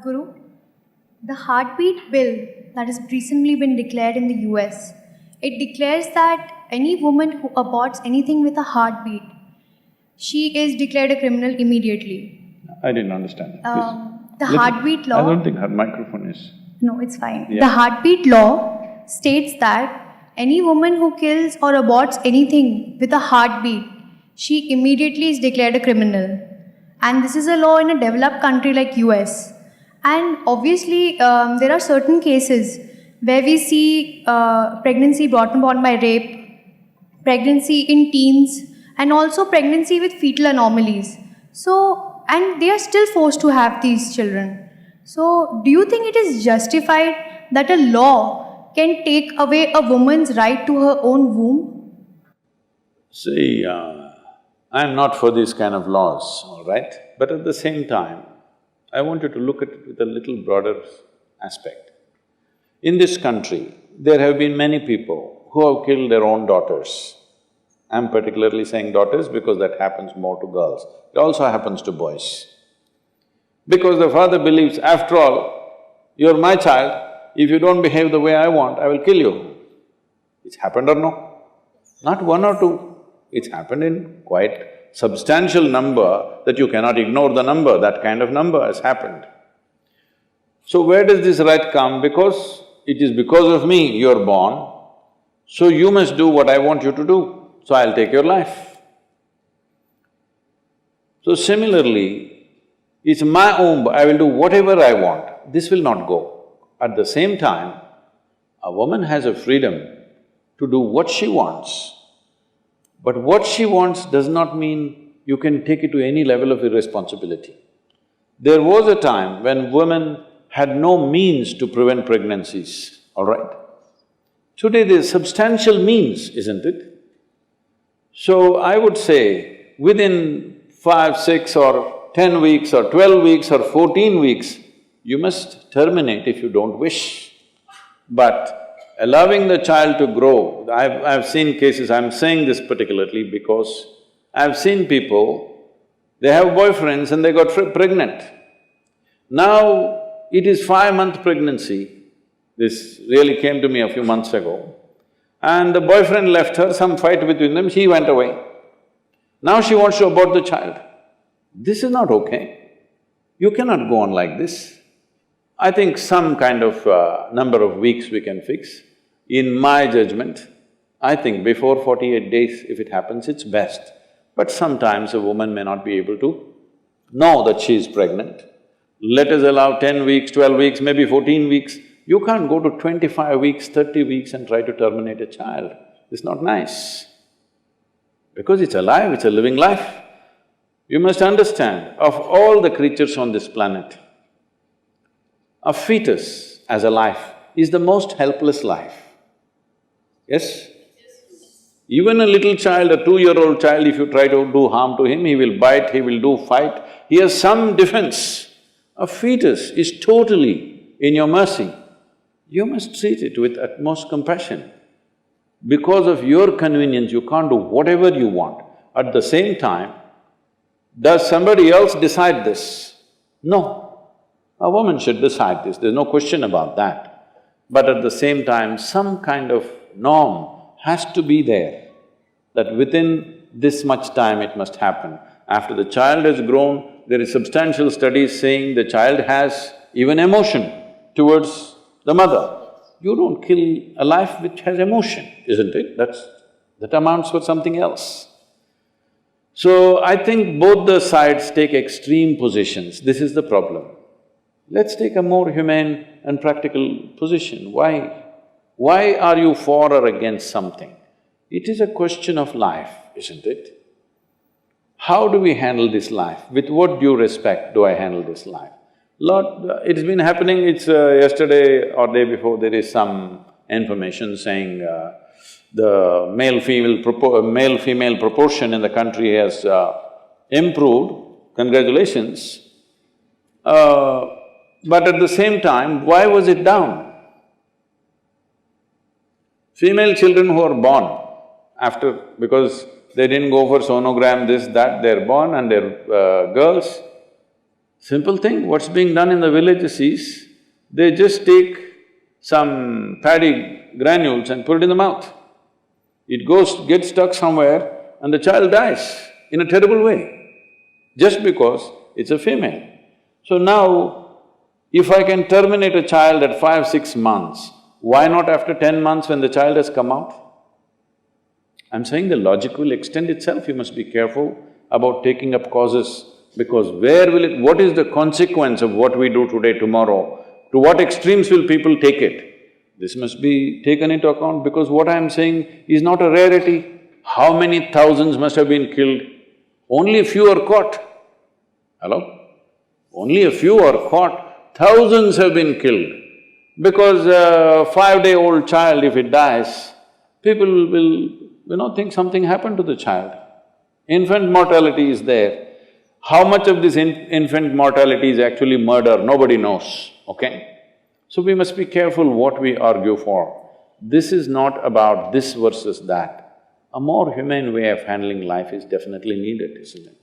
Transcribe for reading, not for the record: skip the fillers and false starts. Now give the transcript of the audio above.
Sadhguru, the heartbeat bill that has recently been declared in the US, it declares that any woman who aborts anything with a heartbeat, she is declared a criminal immediately. I didn't understand. The heartbeat law… I don't think her microphone is… No, it's fine. Yeah. The heartbeat law states that any woman who kills or aborts anything with a heartbeat, she immediately is declared a criminal. And this is a law in a developed country like US. And obviously, there are certain cases where we see pregnancy brought about by rape, pregnancy in teens, and also pregnancy with fetal anomalies. So, and they are still forced to have these children. So, do you think it is justified that a law can take away a woman's right to her own womb? See, I'm not for these kind of laws, all right? But at the same time, I want you to look at it with a little broader aspect. In this country, there have been many people who have killed their own daughters. I'm particularly saying daughters because that happens more to girls. It also happens to boys. Because the father believes, after all, you're my child, if you don't behave the way I want, I will kill you. It's happened or no? Not one or two, it's happened in quite substantial number that you cannot ignore the number, that kind of number has happened. So where does this right come? Because it is because of me you're born, so you must do what I want you to do, so I'll take your life. So similarly, it's my womb, I will do whatever I want, this will not go. At the same time, a woman has a freedom to do what she wants. But what she wants does not mean you can take it to any level of irresponsibility. There was a time when women had no means to prevent pregnancies, all right? Today there's substantial means, isn't it? So I would say, within 5, 6 or 10 weeks or 12 weeks or 14 weeks, you must terminate if you don't wish. But allowing the child to grow, I've seen cases, I'm saying this particularly because I've seen people, they have boyfriends and they got pregnant. Now, it is 5-month pregnancy, this really came to me a few months ago, and the boyfriend left her, some fight between them, she went away. Now she wants to abort the child. This is not okay. You cannot go on like this. I think some kind of number of weeks we can fix. In my judgment, I think before 48 days, if it happens, it's best. But sometimes a woman may not be able to know that she is pregnant. Let us allow 10 weeks, 12 weeks, maybe 14 weeks. You can't go to 25 weeks, 30 weeks and try to terminate a child. It's not nice. Because it's alive, it's a living life. You must understand, of all the creatures on this planet, a fetus as a life is the most helpless life. Yes? Even a little child, a 2-year-old child, if you try to do harm to him, he will bite, he will do fight, he has some defense. A fetus is totally in your mercy. You must treat it with utmost compassion. Because of your convenience, you can't do whatever you want. At the same time, does somebody else decide this? No. A woman should decide this, there's no question about that. But at the same time, some kind of norm has to be there, that within this much time it must happen. After the child has grown, there is substantial studies saying the child has even emotion towards the mother. You don't kill a life which has emotion, isn't it? That amounts for something else. So I think both the sides take extreme positions, this is the problem. Let's take a more humane and practical position. Why? Why are you for or against something? It is a question of life, isn't it? How do we handle this life? With what due respect do I handle this life? It's been happening, it's yesterday or day before, there is some information saying the male-female proportion in the country has improved, congratulations. But at the same time, why was it down? Female children who are born after… because they didn't go for sonogram, this, that, they're born and they're girls, Simple thing, what's being done in the villages is, they just take some paddy granules and put it in the mouth. It gets stuck somewhere and the child dies in a terrible way, just because it's a female. So now, if I can terminate a child at 5, 6 months, why not after 10 months when the child has come out? I'm saying the logic will extend itself, you must be careful about taking up causes, because what is the consequence of what we do today, tomorrow? To what extremes will people take it? This must be taken into account, because what I'm saying is not a rarity. How many thousands must have been killed? Only a few are caught. Hello? Only a few are caught, thousands have been killed. Because a 5-day-old child, if it dies, people will, think something happened to the child. Infant mortality is there. How much of this infant mortality is actually murder, nobody knows, okay? So we must be careful what we argue for. This is not about this versus that. A more humane way of handling life is definitely needed, isn't it?